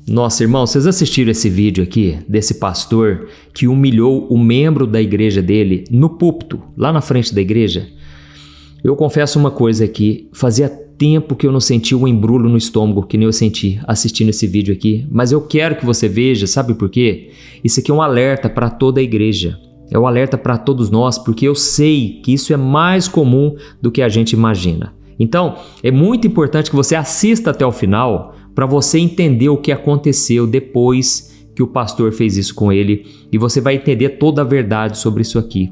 Nossa, irmão, vocês assistiram esse vídeo aqui desse pastor que humilhou o membro da igreja dele no púlpito, lá na frente da igreja? Eu confesso uma coisa aqui, fazia tempo que eu não sentia um embrulho no estômago que nem eu senti assistindo esse vídeo aqui, mas eu quero que você veja, sabe por quê? Isso aqui é um alerta para toda a igreja, é um alerta para todos nós, porque eu sei que isso é mais comum do que a gente imagina. Então, é muito importante que você assista até o final para você entender o que aconteceu depois que o pastor fez isso com ele, e você vai entender toda a verdade sobre isso aqui.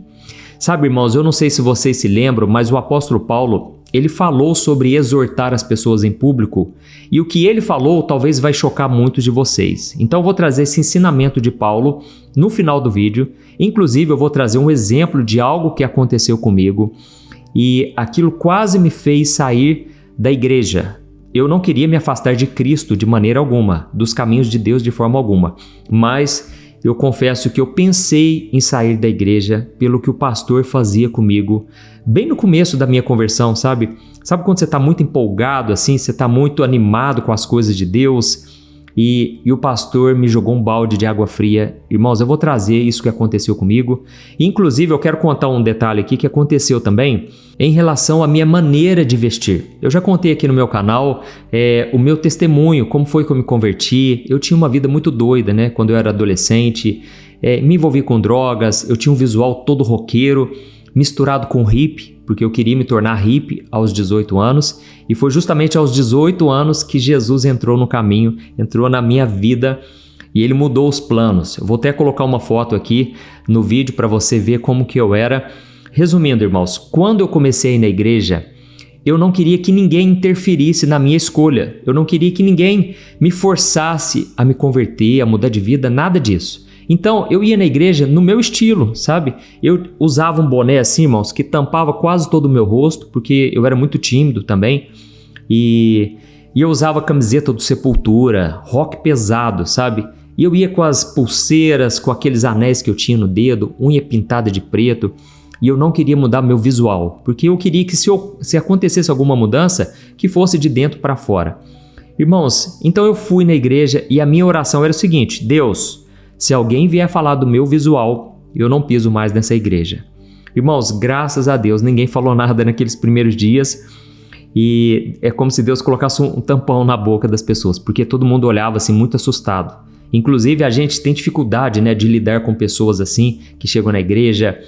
Sabe, irmãos, eu não sei se vocês se lembram, mas o apóstolo Paulo, ele falou sobre exortar as pessoas em público, e o que ele falou talvez vai chocar muitos de vocês. Então eu vou trazer esse ensinamento de Paulo no final do vídeo. Inclusive eu vou trazer um exemplo de algo que aconteceu comigo, e aquilo quase me fez sair da igreja. Eu não queria me afastar de Cristo de maneira alguma, dos caminhos de Deus de forma alguma, mas eu confesso que eu pensei em sair da igreja pelo que o pastor fazia comigo, bem no começo da minha conversão, sabe? Sabe quando você está muito empolgado, assim, você está muito animado com as coisas de Deus, e o pastor me jogou um balde de água fria. Irmãos, eu vou trazer isso que aconteceu comigo. Inclusive, eu quero contar um detalhe aqui que aconteceu também em relação à minha maneira de vestir. Eu já contei aqui no meu canal o meu testemunho, como foi que eu me converti. Eu tinha uma vida muito doida, né? Quando eu era adolescente, me envolvi com drogas, eu tinha um visual todo roqueiro, misturado com hippie, porque eu queria me tornar hippie aos 18 anos, e foi justamente aos 18 anos que Jesus entrou no caminho, entrou na minha vida, e ele mudou os planos. Eu vou até colocar uma foto aqui no vídeo para você ver como que eu era. Resumindo, irmãos, quando eu comecei a ir na igreja, eu não queria que ninguém interferisse na minha escolha, eu não queria que ninguém me forçasse a me converter, a mudar de vida, nada disso. Então, eu ia na igreja no meu estilo, sabe? Eu usava um boné assim, irmãos, que tampava quase todo o meu rosto, porque eu era muito tímido também. E eu usava camiseta do Sepultura, rock pesado, sabe? E eu ia com as pulseiras, com aqueles anéis que eu tinha no dedo, unha pintada de preto. E eu não queria mudar meu visual, porque eu queria que se acontecesse alguma mudança, que fosse de dentro para fora. Irmãos, então eu fui na igreja e a minha oração era o seguinte: Deus, se alguém vier falar do meu visual, eu não piso mais nessa igreja. Irmãos, graças a Deus, ninguém falou nada naqueles primeiros dias, e é como se Deus colocasse um tampão na boca das pessoas, porque todo mundo olhava assim muito assustado. Inclusive a gente tem dificuldade, né, de lidar com pessoas assim, que chegam na igreja,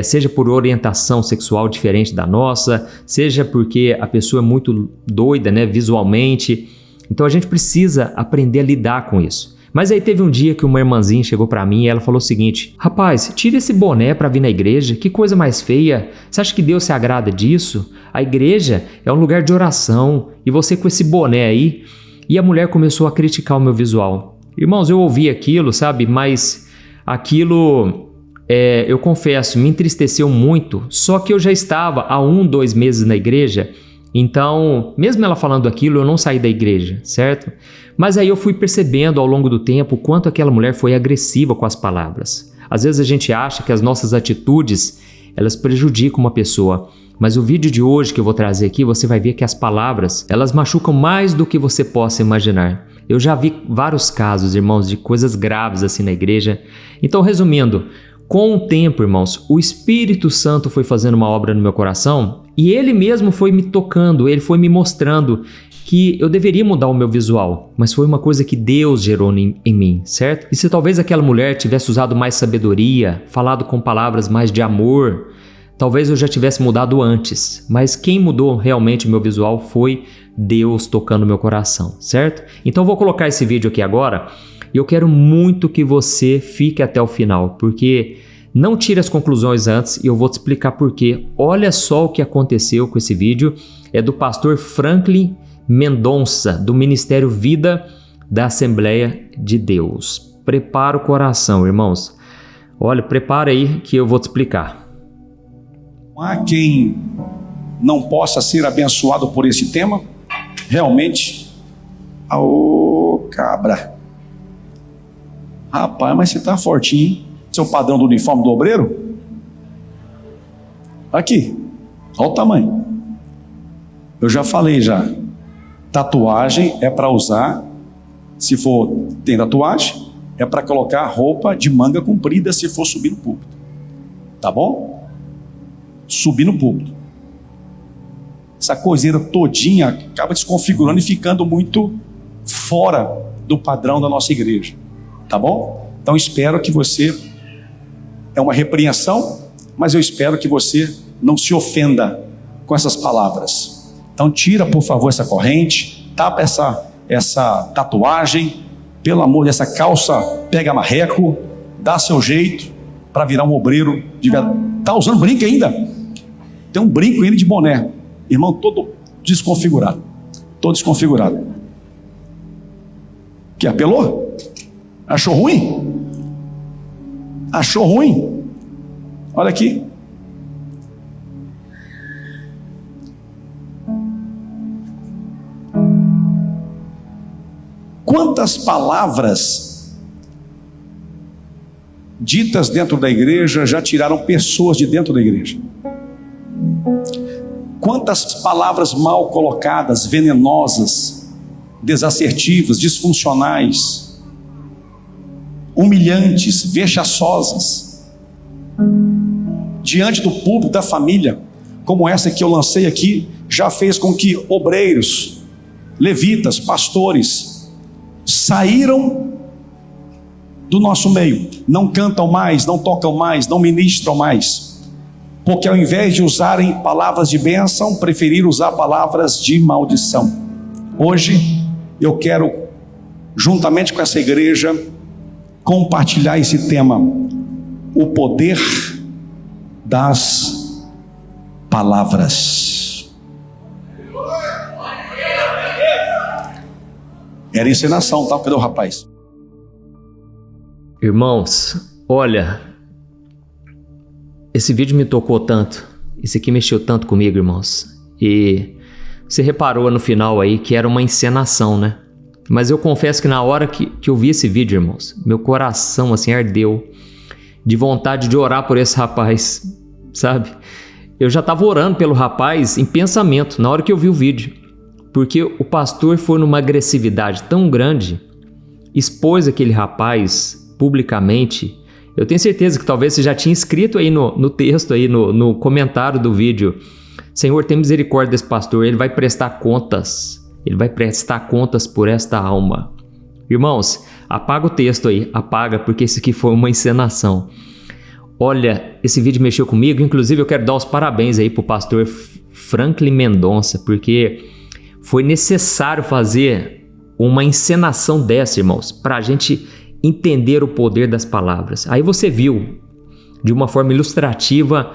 seja por orientação sexual diferente da nossa, seja porque a pessoa é muito doida, né, visualmente. Então a gente precisa aprender a lidar com isso. Mas aí teve um dia que uma irmãzinha chegou pra mim e ela falou o seguinte: rapaz, tira esse boné pra vir na igreja, que coisa mais feia, você acha que Deus se agrada disso? A igreja é um lugar de oração, e você com esse boné aí? E a mulher começou a criticar o meu visual. Irmãos, eu ouvi aquilo, sabe, mas aquilo, eu confesso, me entristeceu muito, só que eu já estava há 2 meses na igreja. Então, mesmo ela falando aquilo, eu não saí da igreja, certo? Mas aí eu fui percebendo ao longo do tempo o quanto aquela mulher foi agressiva com as palavras. Às vezes a gente acha que as nossas atitudes, elas prejudicam uma pessoa, mas o vídeo de hoje que eu vou trazer aqui, você vai ver que as palavras, elas machucam mais do que você possa imaginar. Eu já vi vários casos, irmãos, de coisas graves assim na igreja. Então, resumindo, com o tempo, irmãos, o Espírito Santo foi fazendo uma obra no meu coração, e Ele mesmo foi me tocando, Ele foi me mostrando que eu deveria mudar o meu visual, mas foi uma coisa que Deus gerou em mim, certo? E se talvez aquela mulher tivesse usado mais sabedoria, falado com palavras mais de amor, talvez eu já tivesse mudado antes, mas quem mudou realmente o meu visual foi Deus tocando meu coração, certo? Então eu vou colocar esse vídeo aqui agora, e eu quero muito que você fique até o final, porque não tire as conclusões antes, e eu vou te explicar por quê. Olha só o que aconteceu com esse vídeo. É do pastor Franklin Mendonça, do Ministério Vida da Assembleia de Deus. Prepara o coração, irmãos. Olha, prepara aí que eu vou te explicar. Não há quem não possa ser abençoado por esse tema. Realmente, ô cabra. Rapaz, mas você tá fortinho, hein? Seu padrão do uniforme do obreiro? Aqui, olha o tamanho. Eu já falei já. Tatuagem é para usar Se for, tem tatuagem, é para colocar roupa de manga comprida se for subir no púlpito. Tá bom? Subir no púlpito. Essa coiseira todinha acaba desconfigurando e ficando muito fora do padrão da nossa igreja. Tá bom? Então espero que você... É uma repreensão, mas eu espero que você não se ofenda com essas palavras. Então tira, por favor, essa corrente, tapa essa tatuagem, pelo amor dessa calça, pega marreco, dá seu jeito para virar um obreiro de verdade. Tá usando brinco ainda? Tem um brinco ainda de boné. Irmão, todo desconfigurado. Todo desconfigurado. Que apelou? Achou ruim? Achou ruim? Olha aqui. Quantas palavras ditas dentro da igreja já tiraram pessoas de dentro da igreja? Quantas palavras mal colocadas, venenosas, desassertivas, disfuncionais, humilhantes, vexaçosas, diante do público da família, como essa que eu lancei aqui, já fez com que obreiros, levitas, pastores, saíram do nosso meio, não cantam mais, não tocam mais, não ministram mais, porque ao invés de usarem palavras de bênção, preferiram usar palavras de maldição. Hoje eu quero, juntamente com essa igreja, compartilhar esse tema, o poder das palavras. Era encenação, tá? Cadê o rapaz? Irmãos, olha, esse vídeo me tocou tanto, esse aqui mexeu tanto comigo, irmãos, e você reparou no final aí que era uma encenação, né? Mas eu confesso que na hora que eu vi esse vídeo, irmãos, meu coração assim ardeu de vontade de orar por esse rapaz, sabe? Eu já estava orando pelo rapaz em pensamento na hora que eu vi o vídeo, porque o pastor foi numa agressividade tão grande, expôs aquele rapaz publicamente. Eu tenho certeza que talvez você já tinha escrito aí no texto, aí no comentário do vídeo: Senhor, tem misericórdia desse pastor, ele vai prestar contas. Ele vai prestar contas por esta alma. Irmãos, apaga o texto aí, apaga, porque isso aqui foi uma encenação. Olha, esse vídeo mexeu comigo, inclusive eu quero dar os parabéns aí pro pastor Franklin Mendonça, porque foi necessário fazer uma encenação dessa, irmãos, para a gente entender o poder das palavras. Aí você viu, de uma forma ilustrativa,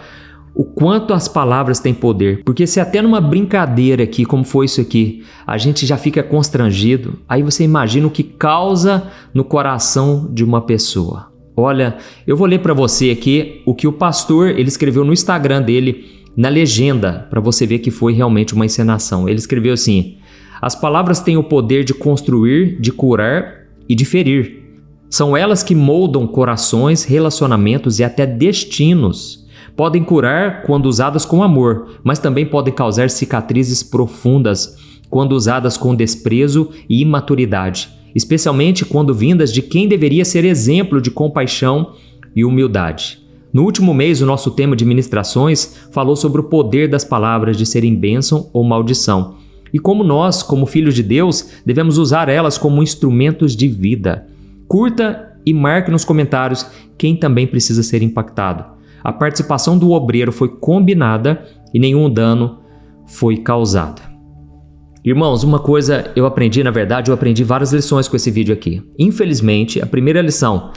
o quanto as palavras têm poder. Porque se até numa brincadeira aqui, como foi isso aqui, a gente já fica constrangido, aí você imagina o que causa no coração de uma pessoa. Olha, eu vou ler para você aqui o que o pastor, ele escreveu no Instagram dele, na legenda, para você ver que foi realmente uma encenação. Ele escreveu assim: as palavras têm o poder de construir, de curar e de ferir. São elas que moldam corações, relacionamentos e até destinos. Podem curar quando usadas com amor, mas também podem causar cicatrizes profundas quando usadas com desprezo e imaturidade, especialmente quando vindas de quem deveria ser exemplo de compaixão e humildade. No último mês, o nosso tema de ministrações falou sobre o poder das palavras de serem bênção ou maldição, e como nós, como filhos de Deus, devemos usar elas como instrumentos de vida. Curta e marque nos comentários quem também precisa ser impactado. A participação do obreiro foi combinada e nenhum dano foi causado. Irmãos, uma coisa eu aprendi, na verdade, eu aprendi várias lições com esse vídeo aqui. Infelizmente, a primeira lição,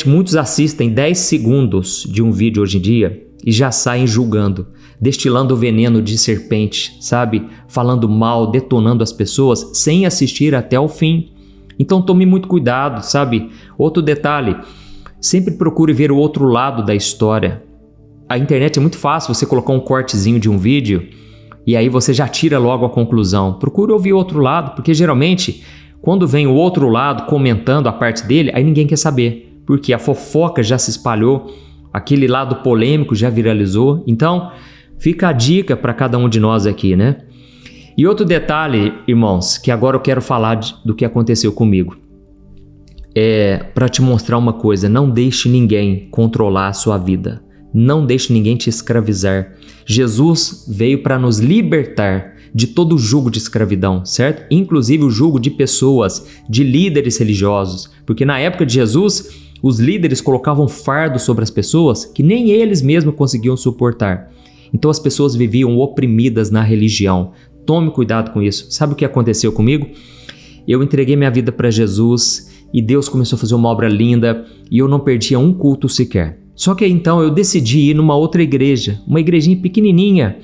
muitos assistem 10 segundos de um vídeo hoje em dia e já saem julgando, destilando veneno de serpente, sabe? Falando mal, detonando as pessoas sem assistir até o fim. Então tome muito cuidado, sabe? Outro detalhe, sempre procure ver o outro lado da história. A internet é muito fácil você colocar um cortezinho de um vídeo e aí você já tira logo a conclusão. Procure ouvir o outro lado, porque geralmente quando vem o outro lado comentando a parte dele, aí ninguém quer saber, porque a fofoca já se espalhou, aquele lado polêmico já viralizou. Então fica a dica para cada um de nós aqui, né? E outro detalhe, irmãos, que agora eu quero falar do que aconteceu comigo. É para te mostrar uma coisa: não deixe ninguém controlar a sua vida. Não deixe ninguém te escravizar. Jesus veio para nos libertar de todo o jugo de escravidão, certo? Inclusive o jugo de pessoas, de líderes religiosos. Porque na época de Jesus, os líderes colocavam fardo sobre as pessoas que nem eles mesmos conseguiam suportar. Então as pessoas viviam oprimidas na religião. Tome cuidado com isso. Sabe o que aconteceu comigo? Eu entreguei minha vida para Jesus e Deus começou a fazer uma obra linda e eu não perdia um culto sequer. Só que então eu decidi ir numa outra igreja, uma igrejinha pequenininha.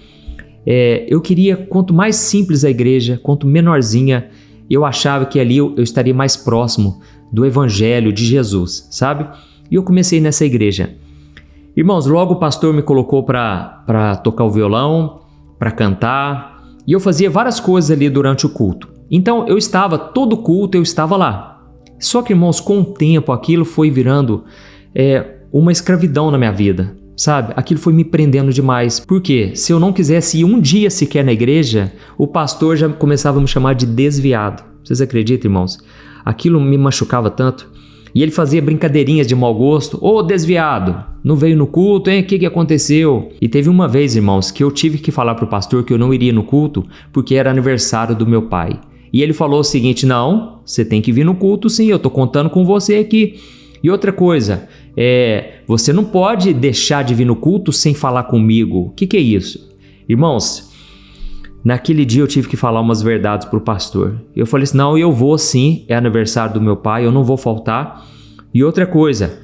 Eu queria, quanto mais simples a igreja, quanto menorzinha, eu achava que ali eu estaria mais próximo do evangelho de Jesus, sabe? E eu comecei nessa igreja. Irmãos, logo o pastor me colocou para tocar o violão, para cantar, e eu fazia várias coisas ali durante o culto. Então eu estava, todo culto eu estava lá. Só que, irmãos, com o tempo aquilo foi virando uma escravidão na minha vida, sabe? Aquilo foi me prendendo demais. Por quê? Se eu não quisesse ir um dia sequer na igreja, o pastor já começava a me chamar de desviado. Vocês acreditam, irmãos? Aquilo me machucava tanto. E ele fazia brincadeirinhas de mau gosto. Ô, desviado, não veio no culto, hein? O que aconteceu? E teve uma vez, irmãos, que eu tive que falar pro pastor que eu não iria no culto porque era aniversário do meu pai. E ele falou o seguinte: não, você tem que vir no culto sim, eu tô contando com você aqui. E outra coisa, você não pode deixar de vir no culto sem falar comigo. O que é isso? Irmãos, naquele dia eu tive que falar umas verdades pro pastor. Eu falei assim: não, eu vou sim, é aniversário do meu pai, eu não vou faltar. E outra coisa,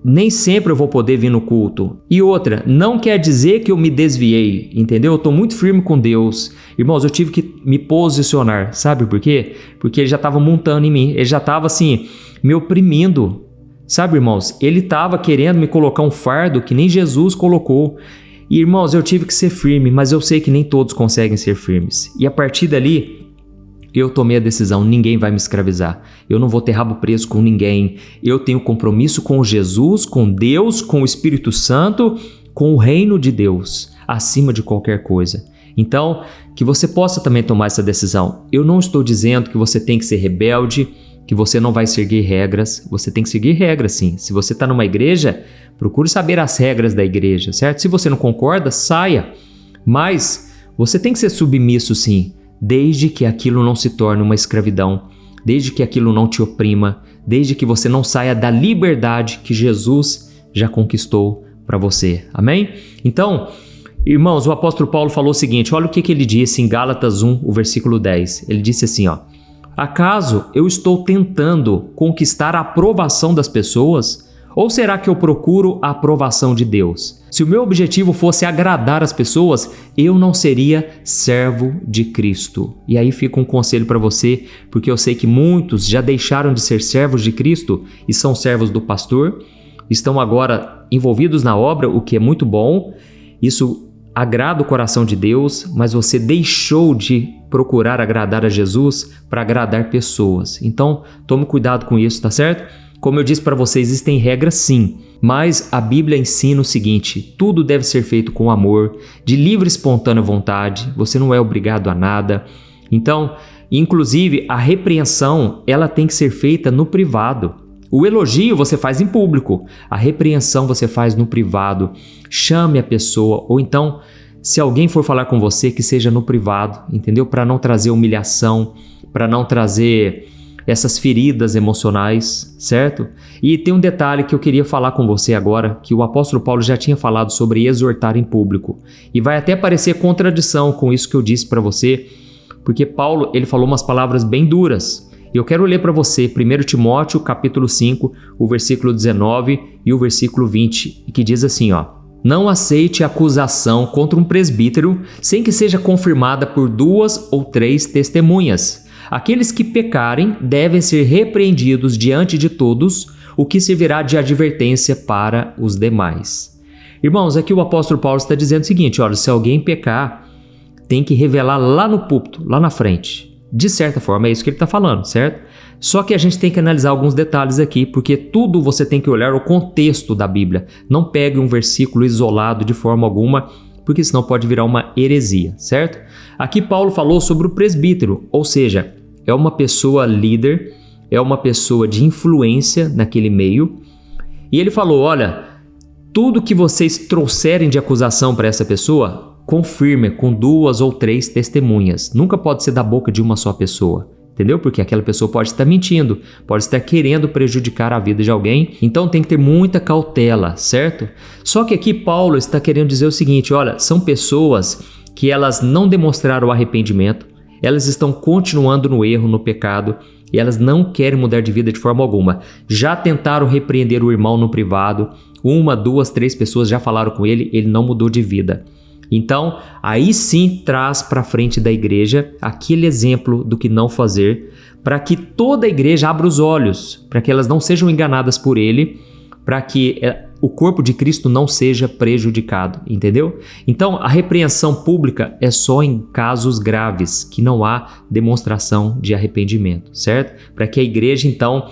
nem sempre eu vou poder vir no culto. E outra, não quer dizer que eu me desviei, entendeu? Eu tô muito firme com Deus. Irmãos, eu tive que me posicionar, sabe por quê? Porque ele já estava montando em mim, ele já estava assim, me oprimindo. Sabe, irmãos, ele estava querendo me colocar um fardo que nem Jesus colocou. E, irmãos, eu tive que ser firme, mas eu sei que nem todos conseguem ser firmes. E a partir dali, eu tomei a decisão: ninguém vai me escravizar. Eu não vou ter rabo preso com ninguém. Eu tenho compromisso com Jesus, com Deus, com o Espírito Santo, com o reino de Deus, acima de qualquer coisa. Então, que você possa também tomar essa decisão. Eu não estou dizendo que você tem que ser rebelde, que você não vai seguir regras. Você tem que seguir regras, sim. Se você está numa igreja, procure saber as regras da igreja, certo? Se você não concorda, saia. Mas você tem que ser submisso, sim, desde que aquilo não se torne uma escravidão, desde que aquilo não te oprima, desde que você não saia da liberdade que Jesus já conquistou para você. Amém? Então, irmãos, o apóstolo Paulo falou o seguinte: olha o que ele disse em Gálatas 1, o versículo 10. Ele disse assim, ó: acaso eu estou tentando conquistar a aprovação das pessoas? Ou será que eu procuro a aprovação de Deus? Se o meu objetivo fosse agradar as pessoas, eu não seria servo de Cristo. E aí fica um conselho para você, porque eu sei que muitos já deixaram de ser servos de Cristo e são servos do pastor, estão agora envolvidos na obra, o que é muito bom. Isso agrada o coração de Deus, mas você deixou de procurar agradar a Jesus para agradar pessoas. Então, tome cuidado com isso, tá certo? Como eu disse para vocês, existem regras sim, mas a Bíblia ensina o seguinte: tudo deve ser feito com amor, de livre e espontânea vontade, você não é obrigado a nada. Então, inclusive, a repreensão, ela tem que ser feita no privado. O elogio você faz em público, a repreensão você faz no privado. Chame a pessoa, ou então, se alguém for falar com você, que seja no privado, entendeu? Para não trazer humilhação, para não trazer essas feridas emocionais, certo? E tem um detalhe que eu queria falar com você agora, que o apóstolo Paulo já tinha falado sobre exortar em público. E vai até parecer contradição com isso que eu disse para você, porque Paulo, ele falou umas palavras bem duras. Eu quero ler para você 1 Timóteo capítulo 5, o versículo 19 e o versículo 20, que diz assim, ó: não aceite acusação contra um presbítero sem que seja confirmada por 2 ou 3 testemunhas. Aqueles que pecarem devem ser repreendidos diante de todos, o que servirá de advertência para os demais. Irmãos, aqui o apóstolo Paulo está dizendo o seguinte: olha, se alguém pecar, tem que revelar lá no púlpito, lá na frente. De certa forma, é isso que ele está falando, certo? Só que a gente tem que analisar alguns detalhes aqui, porque tudo você tem que olhar o contexto da Bíblia. Não pegue um versículo isolado de forma alguma porque senão pode virar uma heresia, certo? Aqui Paulo falou sobre o presbítero, ou seja, é uma pessoa líder, é uma pessoa de influência naquele meio, e ele falou, olha, tudo que vocês trouxerem de acusação para essa pessoa, confirme com 2 ou 3 testemunhas. Nunca pode ser da boca de uma só pessoa, entendeu? Porque aquela pessoa pode estar mentindo, pode estar querendo prejudicar a vida de alguém. Então tem que ter muita cautela, certo? Só que aqui Paulo está querendo dizer o seguinte, olha, são pessoas que elas não demonstraram arrependimento, elas estão continuando no erro, no pecado, e elas não querem mudar de vida de forma alguma. Já tentaram repreender o irmão no privado, 1, 2, 3 pessoas já falaram com ele, ele não mudou de vida. Então, aí sim traz para frente da igreja aquele exemplo do que não fazer, para que toda a igreja abra os olhos, para que elas não sejam enganadas por ele, para que o corpo de Cristo não seja prejudicado, entendeu? Então, a repreensão pública é só em casos graves, que não há demonstração de arrependimento, certo? Para que a igreja, então,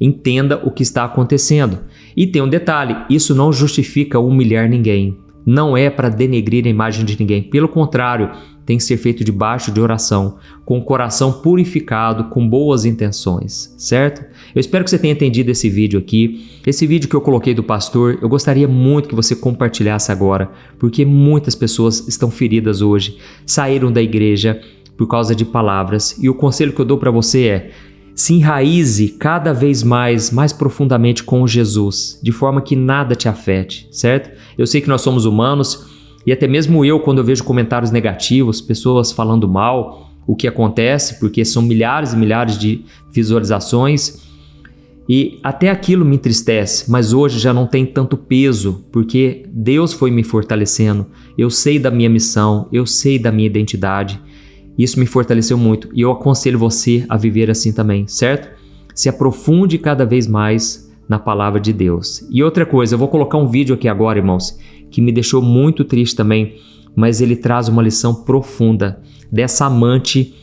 entenda o que está acontecendo. E tem um detalhe, isso não justifica humilhar ninguém. Não é para denegrir a imagem de ninguém. Pelo contrário, tem que ser feito debaixo de oração, com o coração purificado, com boas intenções, certo? Eu espero que você tenha entendido esse vídeo aqui. Esse vídeo que eu coloquei do pastor, eu gostaria muito que você compartilhasse agora, porque muitas pessoas estão feridas hoje, saíram da igreja por causa de palavras. E o conselho que eu dou para você é: se enraize cada vez mais profundamente com Jesus, de forma que nada te afete, certo? Eu sei que nós somos humanos e até mesmo eu, quando eu vejo comentários negativos, pessoas falando mal, o que acontece, porque são milhares e milhares de visualizações, e até aquilo me entristece, mas hoje já não tem tanto peso, porque Deus foi me fortalecendo, eu sei da minha missão, eu sei da minha identidade. Isso me fortaleceu muito e eu aconselho você a viver assim também, certo? Se aprofunde cada vez mais na palavra de Deus. E outra coisa, eu vou colocar um vídeo aqui agora, irmãos, que me deixou muito triste também, mas ele traz uma lição profunda dessa amante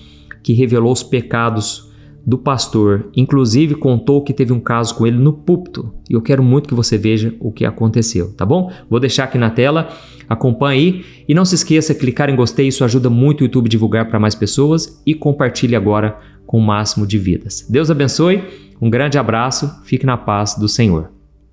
que revelou os pecados do pastor. Inclusive contou que teve um caso com ele no púlpito. E eu quero muito que você veja o que aconteceu, tá bom? Vou deixar aqui na tela, acompanhe aí. E não se esqueça, clicar em gostei, isso ajuda muito o YouTube a divulgar para mais pessoas. E compartilhe agora com o máximo de vidas. Deus abençoe, um grande abraço, fique na paz do Senhor.